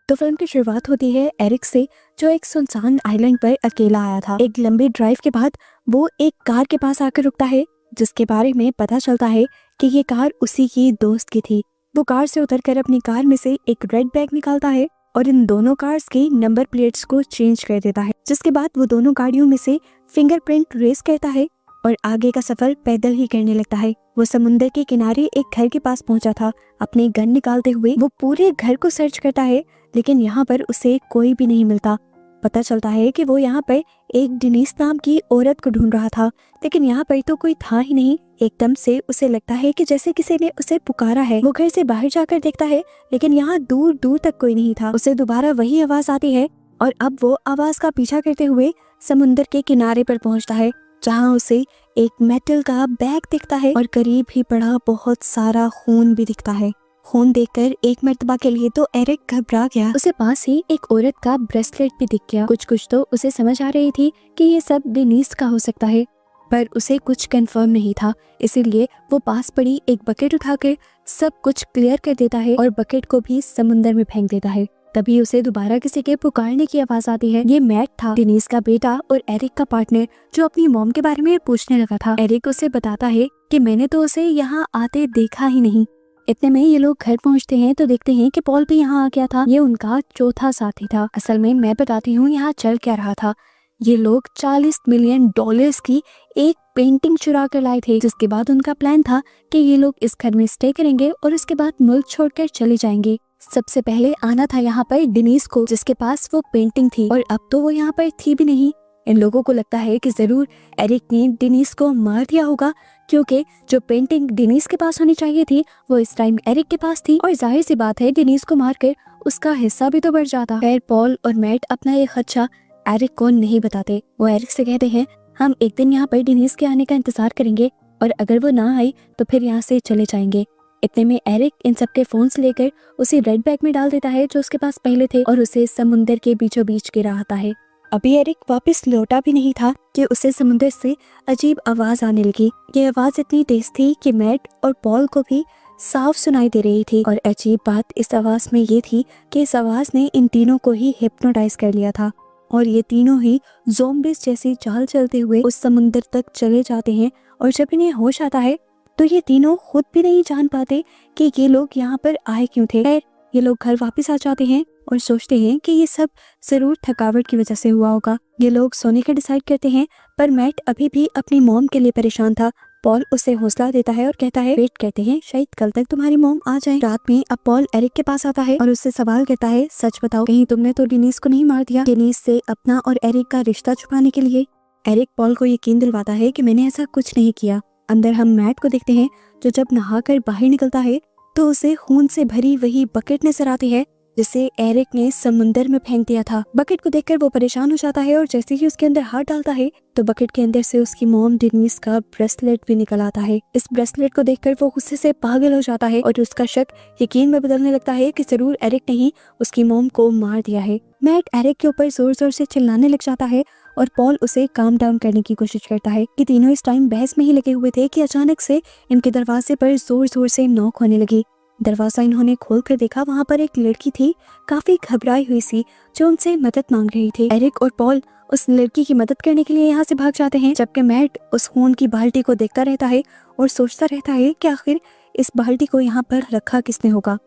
तो फिल्म की शुरुआत होती है एरिक से, जो एक सुनसान आइलैंड पर अकेला आया था। एक लंबी ड्राइव के बाद वो एक कार के पास आकर रुकता है, जिसके बारे में पता चलता है कि ये कार उसी की दोस्त की थी। वो कार से उतरकर अपनी कार में से एक रेड बैग निकालता है और इन दोनों कार्स के नंबर प्लेट्स को चेंज कर देता है, जिसके बाद वो दोनों गाड़ियों में से फिंगरप्रिंट रेस करता है और आगे का सफर पैदल ही करने लगता है। वो समुद्र के किनारे एक घर के पास पहुंचा था। अपनी गन निकालते हुए वो पूरे घर को सर्च करता है, लेकिन यहाँ पर उसे कोई भी नहीं मिलता। पता चलता है कि वो यहाँ पर एक डेनिस नाम की औरत को ढूंढ रहा था, लेकिन यहाँ पर तो कोई था ही नहीं। एकदम से उसे लगता है कि जैसे किसी ने उसे पुकारा है। वो घर से बाहर जाकर देखता है, लेकिन यहाँ दूर दूर तक कोई नहीं था। उसे दोबारा वही आवाज आती है और अब वो आवाज का पीछा करते हुए समुद्र के किनारे पर पहुँचता है, जहाँ उसे एक मेटल का बैग दिखता है और करीब ही पड़ा बहुत सारा खून भी दिखता है। खून देखकर एक मर्तबा के लिए तो एरिक घबरा गया। उसे पास ही एक औरत का ब्रेसलेट भी दिख गया। कुछ तो उसे समझ आ रही थी कि ये सब डेनिस का हो सकता है, पर उसे कुछ कंफर्म नहीं था। इसीलिए वो पास पड़ी एक बकेट उठाकर सब कुछ क्लियर कर देता है और बकेट को भी समुद्र में फेंक देता है। तभी उसे दोबारा किसी के पुकारने की आवाज आती है। ये मैट था, डेनिस का बेटा और एरिक का पार्टनर, जो अपनी मॉम के बारे में पूछने लगा था। एरिक उसे बताता है कि मैंने तो उसे यहाँ आते देखा ही नहीं। इतने में ये लोग घर पहुँचते हैं तो देखते हैं कि पॉल भी यहाँ आ गया था। ये उनका चौथा साथी था। असल में मैं बताती हूँ यहाँ चल क्या रहा था। ये लोग $40 मिलियन की एक पेंटिंग चुरा कर लाए थे, जिसके बाद उनका प्लान था कि ये लोग इस घर में स्टे करेंगे और उसके बाद मुल्क छोड़कर चले जाएंगे। सबसे पहले आना था यहाँ पर डेनिस को, जिसके पास वो पेंटिंग थी, और अब तो वो यहाँ पर थी भी नहीं। इन लोगों को लगता है कि जरूर एरिक ने डेनिस को मार दिया होगा, क्योंकि जो पेंटिंग डेनिस के पास होनी चाहिए थी वो इस टाइम एरिक के पास थी, और जाहिर सी बात है डेनिस को मारकर उसका हिस्सा भी तो बढ़ जाता। खैर पॉल और मैट अपना ये खदशा एरिक को नहीं बताते। वो एरिक से कहते हैं, हम एक दिन यहाँ पर डेनिस के आने का इंतजार करेंगे और अगर वो ना आई तो फिर यहाँ से चले जाएंगे। इतने में एरिक इन सबके फोन्स लेकर उसे रेड बैग में डाल देता है जो उसके पास पहले थे, और उसे समुद्र के बीचों बीच गिराता है। अभी एरिक वापस लौटा भी नहीं था कि उसे समुद्र से अजीब आवाज आने लगी। ये आवाज इतनी तेज थी कि मैट और पॉल को भी साफ सुनाई दे रही थी, और अजीब बात इस आवाज में ये थी कि इस आवाज ने इन तीनों को ही हिप्नोटाइज कर लिया था, और ये तीनों ही ज़ोंबीज जैसी चाल चलते हुए उस समुद्र तक चले जाते हैं। और जब इन्हें होश आता है तो ये तीनों खुद भी नहीं जान पाते कि ये लोग यहाँ पर आए क्यों थे। खैर ये लोग घर वापस आ जाते हैं और सोचते हैं कि ये सब जरूर थकावट की वजह से हुआ होगा। ये लोग सोने का डिसाइड करते हैं, पर मैट अभी भी अपनी मॉम के लिए परेशान था। पॉल उसे हौसला देता है और कहता है, वेट करते हैं, शायद कल तक तुम्हारी मॉम आ जाए। रात में अब पॉल एरिक के पास आता है और उससे सवाल करता है, सच बताओ, कहीं तुमने तो डेनिस को नहीं मार दिया? डेनिस से अपना और एरिक का रिश्ता छुपाने के लिए एरिक पॉल को यकीन दिलवाता है कि मैंने ऐसा कुछ नहीं किया। अंदर हम मैट को देखते हैं, जो जब नहाकर बाहर निकलता है तो उसे खून से भरी वही बकेट नजर आती है जिसे एरिक ने समुंदर में फेंक दिया था। बकेट को देखकर वो परेशान हो जाता है और जैसे ही उसके अंदर हाथ डालता है तो बकेट के अंदर से उसकी मॉम डेनिस का ब्रेसलेट भी निकल आता है। इस ब्रेसलेट को देखकर वो गुस्से से पागल हो जाता है और उसका शक यकीन में बदलने लगता है कि जरूर एरिक ने ही उसकी मॉम को मार दिया है। मैट एरिक के ऊपर जोर जोर से चिल्लाने लग जाता है और पॉल उसे काम डाउन करने की कोशिश करता है। कि तीनों इस टाइम बहस में ही लगे हुए थे कि अचानक से इनके दरवाजे पर जोर जोर से नॉक होने लगी। दरवाजा इन्होंने खोल कर देखा, वहाँ पर एक लड़की थी, काफी घबराई हुई सी, जो उनसे मदद मांग रही थी। एरिक और पॉल उस लड़की की मदद करने के लिए यहाँ से भाग जाते हैं, जबकि मैट उस खून की बाल्टी को देखता रहता है और सोचता रहता है कि आखिर इस बाल्टी को यहाँ पर रखा किसने होगा।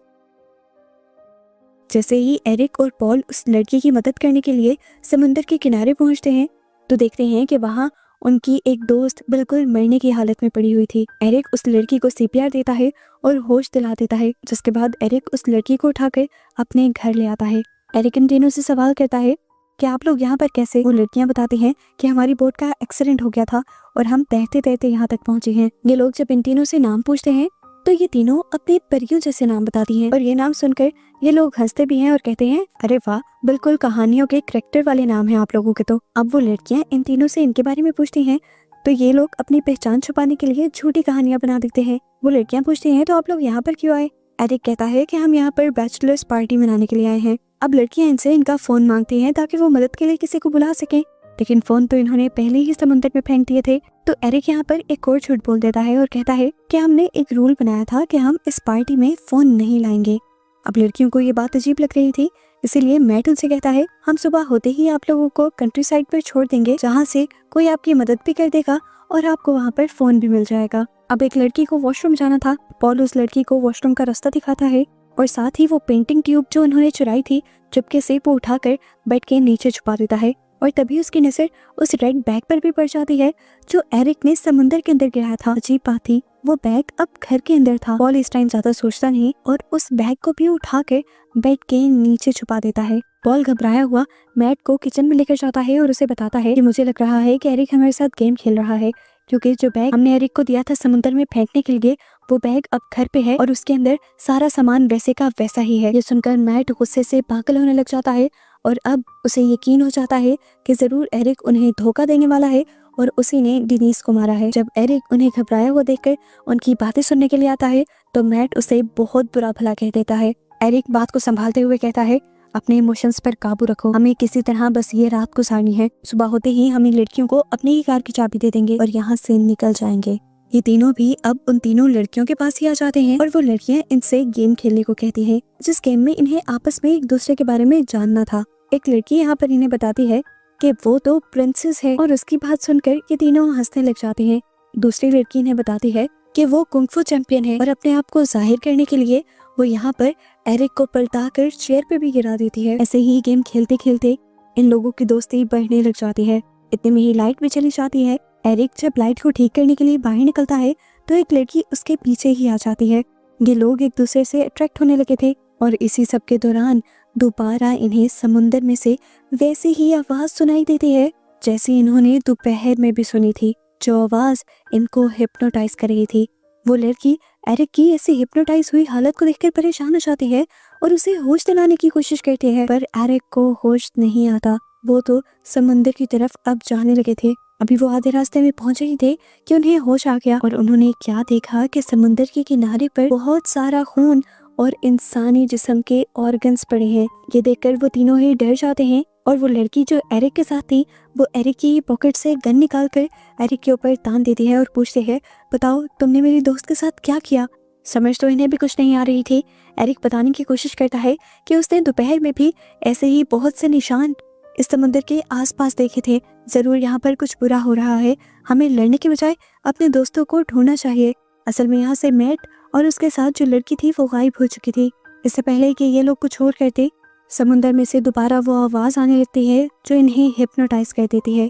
जैसे ही एरिक और पॉल उस लड़की की मदद करने के लिए समुद्र के किनारे पहुंचते हैं तो देखते हैं कि वहाँ उनकी एक दोस्त बिल्कुल मरने की हालत में पड़ी हुई थी। एरिक उस लड़की को सीपीआर देता है और होश दिला देता है, जिसके बाद एरिक उस लड़की को उठाकर अपने घर ले आता है। एरिक इन तीनों से सवाल करता है कि आप लोग यहाँ पर कैसे? वो लड़कियाँ बताती हैं कि हमारी बोट का एक्सीडेंट हो गया था और हम तैरते तैरते यहाँ तक पहुँचे हैं। ये लोग जब इन तीनों से नाम पूछते हैं तो ये तीनों अपने परियों जैसे नाम बताती हैं, और ये नाम सुनकर ये लोग हंसते भी हैं और कहते हैं, अरे वाह, बिल्कुल कहानियों के कैरेक्टर वाले नाम हैं आप लोगों के तो। अब वो लड़कियां इन तीनों से इनके बारे में पूछती हैं तो ये लोग अपनी पहचान छुपाने के लिए झूठी कहानियां बना देते हैं। वो लड़कियां पूछती हैं, तो आप लोग यहाँ पर क्यों आए? एरिक कहता है कि हम यहाँ पर बैचलर्स पार्टी मनाने के लिए आए हैं। अब लड़कियां इनसे इनका फोन मांगती हैं ताकि वो मदद के लिए किसी को बुला सकें, लेकिन फोन तो इन्होंने पहले ही समुद्र में फेंक दिए थे। तो एरिक यहाँ पर एक और झूठ बोल देता है और कहता है कि हमने एक रूल बनाया था कि हम इस पार्टी में फोन नहीं लाएंगे। अब लड़कियों को ये बात अजीब लग रही थी इसीलिए मैट उनसे कहता है हम सुबह होते ही आप लोगों को कंट्री साइड पर छोड़ देंगे, जहाँ से कोई आपकी मदद भी कर देगा और आपको वहाँ पर फोन भी मिल जाएगा। अब एक लड़की को वॉशरूम जाना था। पॉल उस लड़की को वॉशरूम का रास्ता दिखाता है और साथ ही वो पेंटिंग ट्यूब जो उन्होंने चुराई थी चुपके से वो उठाकर बेड के नीचे छुपा देता है। और तभी उसकी नजर उस रेड बैग पर भी पड़ जाती है जो एरिक ने समुंदर के अंदर गिराया था। अजीब बात थी, वो बैग अब घर के अंदर था। पॉल इस टाइम ज्यादा सोचता नहीं और उस बैग को भी उठाकर बेड के नीचे छुपा देता है। पॉल घबराया हुआ मैट को किचन में लेकर जाता है और उसे बताता है कि मुझे लग रहा है कि एरिक हमारे साथ गेम खेल रहा है, क्योंकि जो बैग हमने एरिक को दिया था समुद्र में फेंकने के लिए वो बैग अब घर पे है और उसके अंदर सारा सामान वैसे का वैसा ही है। ये सुनकर मैट गुस्से से पागल होने लग जाता है और अब उसे यकीन हो जाता है कि जरूर एरिक उन्हें धोखा देने वाला है और उसी ने डिनीज को मारा है। जब एरिक उन्हें घबराया हुआ देखकर उनकी बातें सुनने के लिए आता है तो मैट उसे बहुत बुरा भला कह देता है। एरिक बात को संभालते हुए कहता है अपने इमोशंस पर काबू रखो, हमें किसी तरह बस ये रात गुजारनी है, सुबह होते ही हम इन लड़कियों को अपनी ही कार की चाबी दे देंगे और यहाँ से निकल जाएंगे। ये तीनों भी अब उन तीनों लड़कियों के पास ही आ जाते हैं और वो लड़कियां इनसे गेम खेलने को कहती हैं, जिस गेम में इन्हें आपस में एक दूसरे के बारे में जानना था। एक लड़की यहाँ पर इन्हें बताती है कि वो तो प्रिंसेस है और उसकी बात सुनकर ये तीनों हंसने लग जाते हैं। दूसरी लड़की इन्हें बताती है कि वो कुंग-फू चैंपियन है और अपने आप को जाहिर करने के लिए वो यहाँ पर एरिक को पलटाकर चेयर पे भी गिरा देती है। ऐसे ही गेम खेलते खेलते इन लोगों की दोस्ती बढ़ने लग जाती है। इतने में ही लाइट भी चली जाती है। एरिक जब लाइट को ठीक करने के लिए बाहर निकलता है तो एक लड़की उसके पीछे ही आ जाती है। ये लोग एक दूसरे से अट्रैक्ट होने लगे थे और इसी सब के दौरान दोबारा इन्हें समुंदर में से वैसी ही आवाज सुनाई देती है जैसी इन्होंने दोपहर में भी सुनी थी, जो आवाज इनको हिप्नोटाइज कर रही थी। वो लड़की एरिक की ऐसी हिप्नोटाइज हुई हालत को देखकर परेशान हो जाती है और उसे होश दिलाने की कोशिश करती है, पर एरिक को होश नहीं आता। वो तो समुंदर की तरफ अब जाने लगे थे। अभी वो आधे रास्ते में पहुंचे ही थे कि उन्हें होश आ गया और उन्होंने क्या देखा कि समुंदर के किनारे पर बहुत सारा खून और इंसानी जिस्म के ऑर्गन्स पड़े हैं। ये देखकर वो तीनों ही डर जाते हैं और वो लड़की जो एरिक के साथ थी वो एरिक की पॉकेट से गन निकाल कर एरिक के ऊपर तान देती है और पूछती है बताओ तुमने मेरी दोस्त के साथ क्या किया। समझ तो इन्हें भी कुछ नहीं आ रही थी। एरिक बताने की कोशिश करता है कि उसने दोपहर में भी ऐसे ही बहुत से निशान इस समुद्र के आसपास देखे थे। जरूर यहाँ पर कुछ बुरा हो रहा है, हमें लड़ने के बजाय अपने दोस्तों को ढूंढना चाहिए। असल में यहाँ से मैट और उसके साथ जो लड़की थी वो गायब हो चुकी थी। इससे पहले कि ये लोग कुछ और करते समुंदर में से दोबारा वो आवाज आने लगती है जो इन्हें हिप्नोटाइज कर देती है।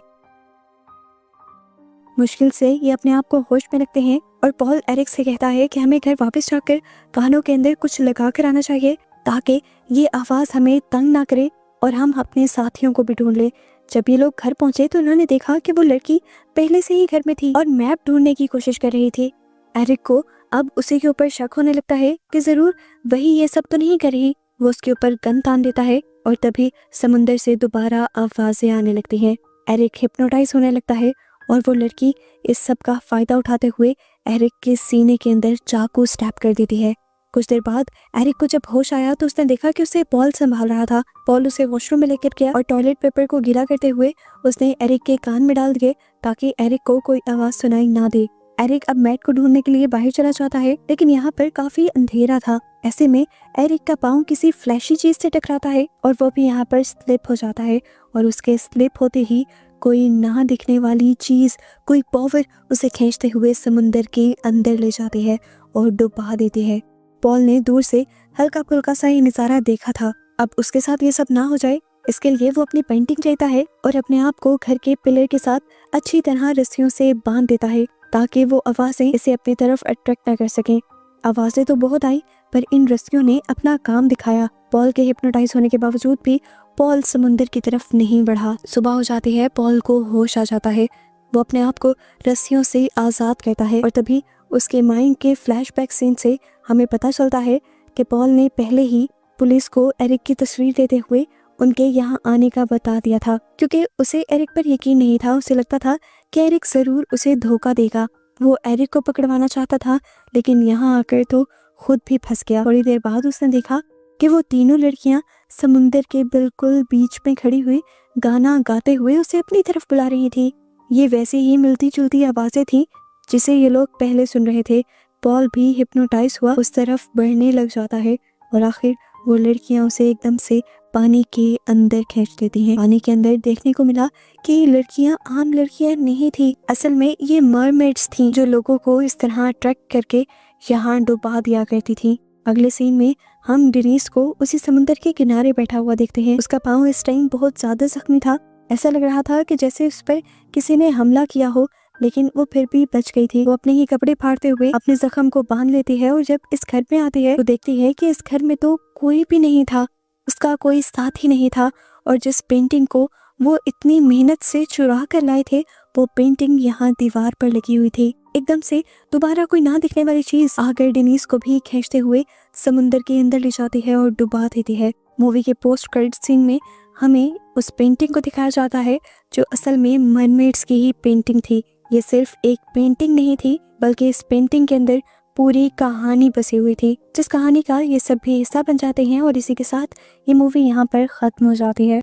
मुश्किल से ये अपने आप को होश में रखते हैं और पॉल एरिक से कहता है कि हमें घर वापस जाकर कानों के अंदर कुछ लगा कर आना चाहिए ताकि ये आवाज हमें तंग ना करे और हम अपने साथियों को भी ढूंढ ले। जब ये लोग घर पहुंचे तो उन्होंने देखा कि वो लड़की पहले से ही घर में थी और मैप ढूंढने की कोशिश कर रही थी। एरिक को अब उसी के ऊपर शक होने लगता है कि जरूर वही ये सब तो नहीं कर रही। वो उसके ऊपर गन तान देता है और तभी समुंदर से दोबारा आवाजें आने लगती हैं। एरिक हिप्नोटाइज होने लगता है और वो लड़की इस सब का फायदा उठाते हुए एरिक के सीने के अंदर चाकू स्टैब कर देती है। कुछ देर बाद एरिक को जब होश आया तो उसने देखा कि उसे पॉल संभाल रहा था। पॉल उसे वॉशरूम में लेकर गया और टॉयलेट पेपर को गीला करते हुए उसने एरिक के कान में डाल दिए ताकि एरिक को कोई आवाज सुनाई ना दे। एरिक अब मैट को ढूंढने के लिए बाहर चला जाता है लेकिन यहाँ पर काफी अंधेरा था। ऐसे में एरिक का पाँव किसी फ्लैशी चीज से टकराता है और वो भी यहाँ पर स्लिप हो जाता है और उसके स्लिप होते ही कोई ना दिखने वाली चीज, कोई पावर उसे खींचते हुए समुंदर के अंदर ले जाती है और डुबा देती है। पॉल ने दूर से हल्का फुल्का सा ये नजारा देखा था। अब उसके साथ ये सब ना हो जाए इसके लिए वो अपनी पेंटिंग लेता है और अपने आप को घर के पिलर के साथ अच्छी तरह रस्सियों से बांध देता है ताकि वो आवाजें इसे अपनी तरफ अट्रैक्ट ना कर सकें। आवाजें तो बहुत आई पर इन रस्सियों ने अपना काम दिखाया। पॉल के हिप्नोटाइज होने के बावजूद भी पॉल समुंदर की तरफ नहीं बढ़ा। सुबह हो जाती है, पॉल को होश आ जाता है। वो अपने आप को रस्सियों से आज़ाद करता है और तभी उसके माइंड के फ्लैशबैक सीन से हमें पता चलता है कि पॉल ने पहले ही पुलिस को एरिक की तस्वीर देते हुए उनके यहाँ आने का बता दिया था, क्योंकि उसे एरिक पर यकीन नहीं था। उसे लगता था कि एरिक जरूर उसे धोखा देगा। वो एरिक को पकड़वाना चाहता था लेकिन यहाँ आकर तो खुद भी फंस गया। थोड़ी देर बाद उसने देखा कि वो तीनों लड़कियां समुंदर के बिल्कुल बीच में खड़ी हुई गाना गाते हुए उसे अपनी तरफ बुला रही थी। ये वैसे ही मिलती जुलती आवाजें थी जिसे ये लोग पहले सुन रहे थे। पॉल भी हिप्नोटाइज हुआ उस तरफ बढ़ने लग जाता है और आखिर वो लड़कियां उसे एकदम से पानी के अंदर खींच लेती हैं। पानी के अंदर देखने को मिला कि ये लड़कियां आम लड़कियां नहीं थी, असल में ये मरमेड्स थी जो लोगों को इस तरह ट्रैक करके यहाँ डुबा दिया करती थी। अगले सीन में हम डेनिस को उसी समुद्र के किनारे बैठा हुआ देखते हैं। उसका पाँव इस टाइम बहुत ज्यादा जख्मी था, ऐसा लग रहा था कि जैसे उस पर किसी ने हमला किया हो, लेकिन वो फिर भी बच गई थी। वो अपने ही कपड़े फाड़ते हुए अपने जख्म को बांध लेती है और जब इस घर में आती है तो देखती है कि इस घर में तो कोई भी नहीं था, उसका कोई साथ ही नहीं था, और जिस पेंटिंग को वो इतनी मेहनत से चुरा कर लाए थे वो पेंटिंग यहाँ दीवार पर लगी हुई थी। एकदम से दोबारा कोई ना दिखने वाली चीज आकर डेनिस को भी खींचते हुए समुद्र के अंदर ले जाती है और डुबा देती है। मूवी के पोस्ट क्रेडिट सीन में हमें उस पेंटिंग को दिखाया जाता है जो असल में मरमेड्स की ही पेंटिंग थी। ये सिर्फ एक पेंटिंग नहीं थी, बल्कि इस पेंटिंग के अंदर पूरी कहानी बसी हुई थी, जिस कहानी का ये सब भी हिस्सा बन जाते हैं। और इसी के साथ ये मूवी यहाँ पर खत्म हो जाती है।